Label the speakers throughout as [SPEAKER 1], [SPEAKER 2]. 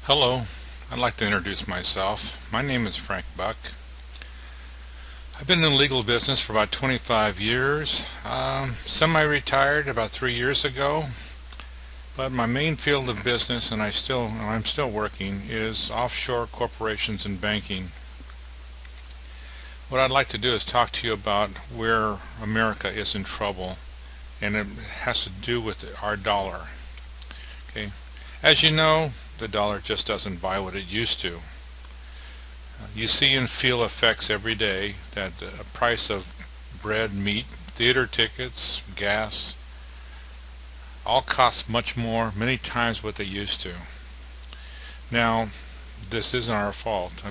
[SPEAKER 1] Hello, I'd like to introduce myself. My name is Frank Buck. I've been in the legal business for about 25 years, semi-retired about 3 years ago, but my main field of business, and I'm still working, is offshore corporations and banking. What I'd like to do is talk to you about where America is in trouble, and it has to do with our dollar. Okay, as you know, the dollar just doesn't buy what it used to. You see and feel effects every day that the price of bread, meat, theater tickets, gas, all cost much more, many times what they used to. Now, this isn't our fault.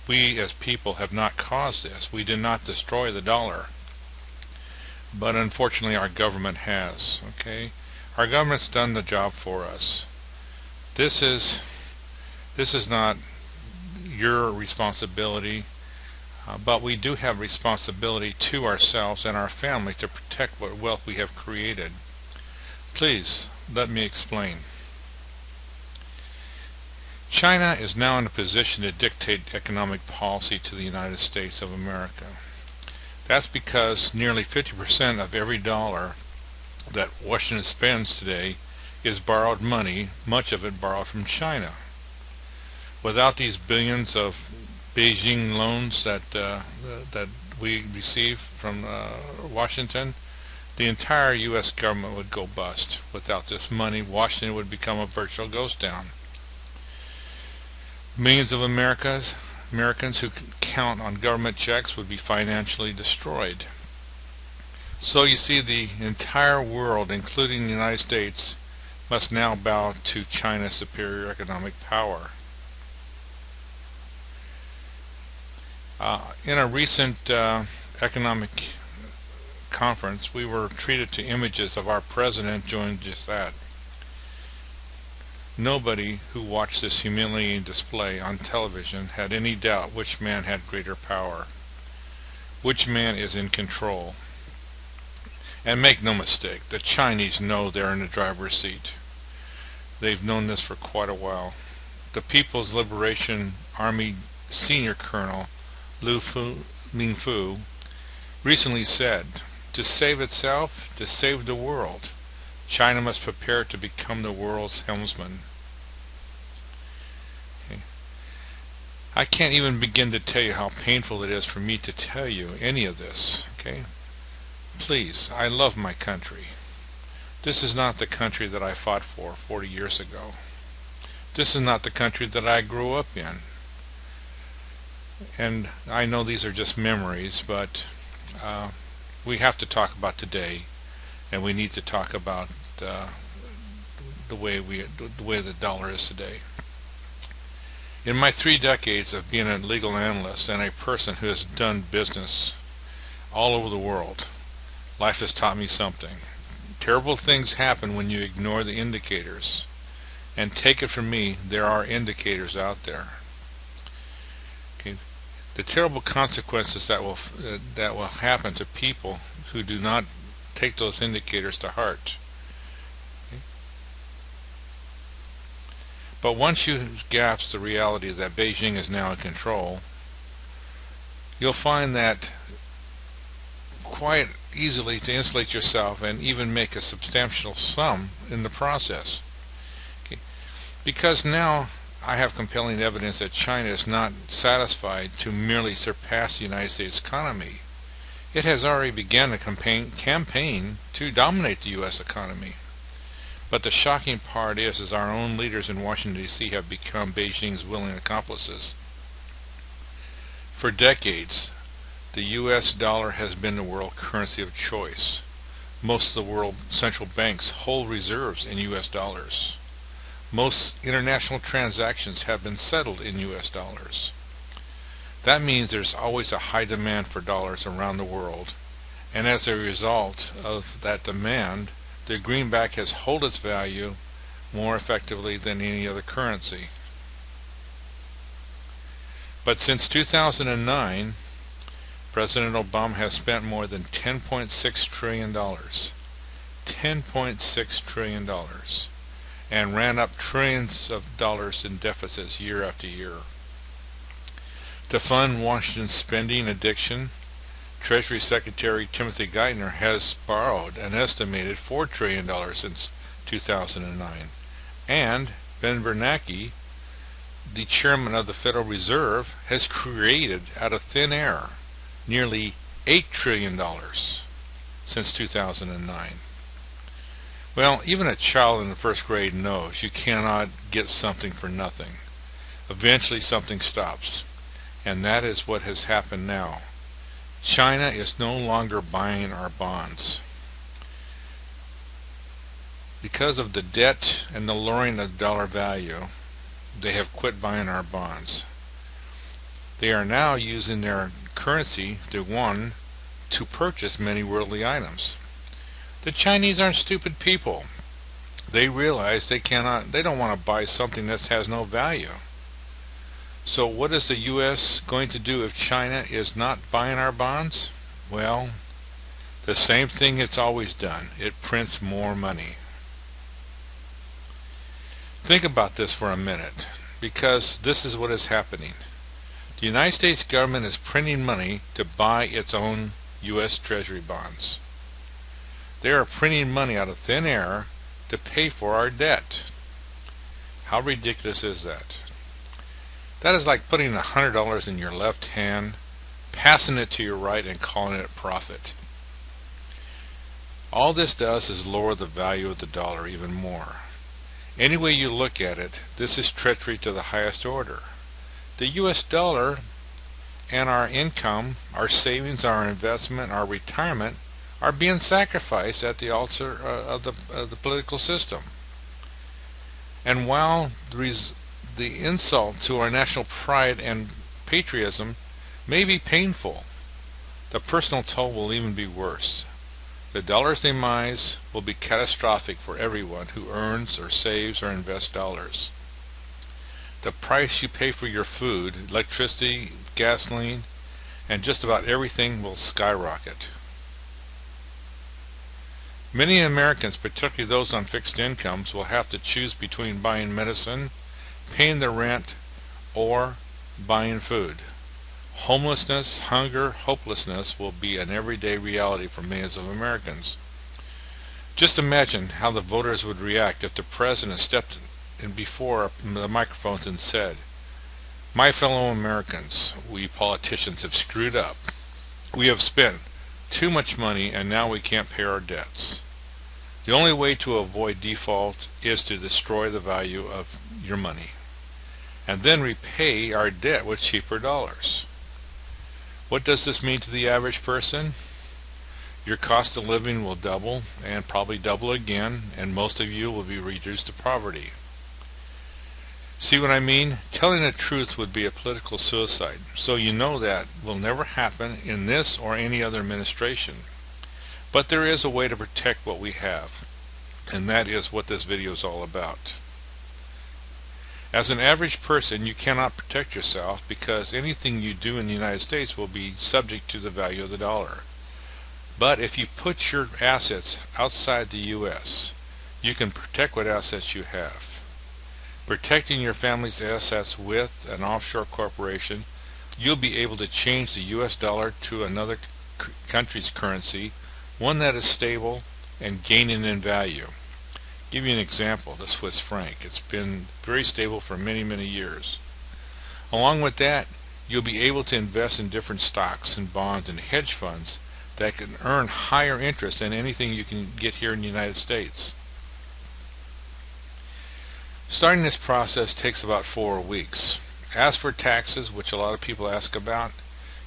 [SPEAKER 1] We as people have not caused this. We did not destroy the dollar. But unfortunately our government has. Okay? Our government's done the job for us. This is not your responsibility, but we do have responsibility to ourselves and our family to protect what wealth we have created. Please, let me explain. China is now in a position to dictate economic policy to the United States of America. That's because nearly 50% of every dollar that Washington spends today is borrowed money, much of it borrowed from China. Without these billions of Beijing loans that we receive from Washington, the entire U.S. government would go bust. Without this money, Washington would become a virtual ghost town. Millions of Americans who count on government checks would be financially destroyed. So you see, the entire world, including the United States, must now bow to China's superior economic power. In a recent economic conference, we were treated to images of our president doing just that. Nobody who watched this humiliating display on television had any doubt which man had greater power, which man is in control. And make no mistake, the Chinese know they're in the driver's seat. They've known this for quite a while. The People's Liberation Army Senior Colonel Ming-Fu recently said, "To save itself, to save the world, China must prepare to become the world's helmsman." Okay. I can't even begin to tell you how painful it is for me to tell you any of this. Okay? Please, I love my country. This is not the country that I fought for 40 years ago. This is not the country that I grew up in. And I know these are just memories, but we have to talk about today, and we need to talk about the way the dollar is today. In my 3 decades of being a legal analyst and a person who has done business all over the world, life has taught me something. Terrible things happen when you ignore the indicators. And take it from me, there are indicators out there. Okay. The terrible consequences that will happen to people who do not take those indicators to heart. Okay. But once you grasp the reality that Beijing is now in control, you'll find that quite easily to insulate yourself and even make a substantial sum in the process. Okay. Because now I have compelling evidence that China is not satisfied to merely surpass the United States economy. It has already begun a campaign to dominate the U.S. economy. But the shocking part is our own leaders in Washington, D.C. have become Beijing's willing accomplices. For decades, the U.S. dollar has been the world currency of choice. Most of the world central banks hold reserves in U.S. dollars. Most international transactions have been settled in U.S. dollars. That means there's always a high demand for dollars around the world, and as a result of that demand, the greenback has held its value more effectively than any other currency. But since 2009, President Obama has spent more than $10.6 trillion. $10.6 trillion. and ran up trillions of dollars in deficits year after year. To fund Washington's spending addiction, Treasury Secretary Timothy Geithner has borrowed an estimated $4 trillion since 2009, and Ben Bernanke, the chairman of the Federal Reserve, has created out of thin air nearly $8 trillion since 2009. Well, even a child in the first grade knows you cannot get something for nothing. Eventually something stops, and that is what has happened now. China is no longer buying our bonds. Because of the debt and the lowering of the dollar value, they have quit buying our bonds. They are now using their currency, the yuan, to purchase many worldly items. The Chinese aren't stupid people. They realize they don't want to buy something that has no value. So what is the U.S. going to do if China is not buying our bonds? Well, the same thing it's always done. It prints more money. Think about this for a minute, because this is what is happening. The United States government is printing money to buy its own U.S. Treasury bonds. They are printing money out of thin air to pay for our debt. How ridiculous is that? That is like putting $100 in your left hand, passing it to your right, and calling it profit. All this does is lower the value of the dollar even more. Any way you look at it, this is treachery to the highest order. The U.S. dollar and our income, our savings, our investment, our retirement are being sacrificed at the altar of the political system. And while the insult to our national pride and patriotism may be painful, the personal toll will even be worse. The dollar's demise will be catastrophic for everyone who earns or saves or invests dollars. The price you pay for your food, electricity, gasoline, and just about everything will skyrocket. Many Americans, particularly those on fixed incomes, will have to choose between buying medicine, paying the rent, or buying food. Homelessness, hunger, hopelessness will be an everyday reality for millions of Americans. Just imagine how the voters would react if the president stepped in before the microphones and said, "My fellow Americans, we politicians have screwed up. We have spent too much money and now we can't pay our debts. The only way to avoid default is to destroy the value of your money and then repay our debt with cheaper dollars." What does this mean to the average person? Your cost of living will double and probably double again, and most of you will be reduced to poverty. See what I mean? Telling the truth would be a political suicide, so you know that will never happen in this or any other administration. But there is a way to protect what we have, and that is what this video is all about. As an average person, you cannot protect yourself because anything you do in the United States will be subject to the value of the dollar. But if you put your assets outside the U.S., you can protect what assets you have. Protecting your family's assets with an offshore corporation, you'll be able to change the U.S. dollar to another country's currency, one that is stable and gaining in value. Give you an example, the Swiss franc. It's been very stable for many, many years. Along with that, you'll be able to invest in different stocks and bonds and hedge funds that can earn higher interest than anything you can get here in the United States. Starting this process takes about 4 weeks. As for taxes, which a lot of people ask about,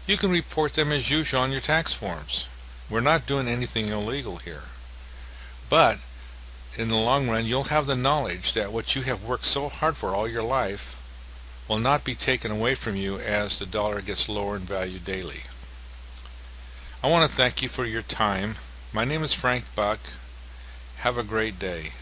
[SPEAKER 1] you can report them as usual on your tax forms. We're not doing anything illegal here. But in the long run, you'll have the knowledge that what you have worked so hard for all your life will not be taken away from you as the dollar gets lower in value daily. I want to thank you for your time. My name is Frank Buck. Have a great day.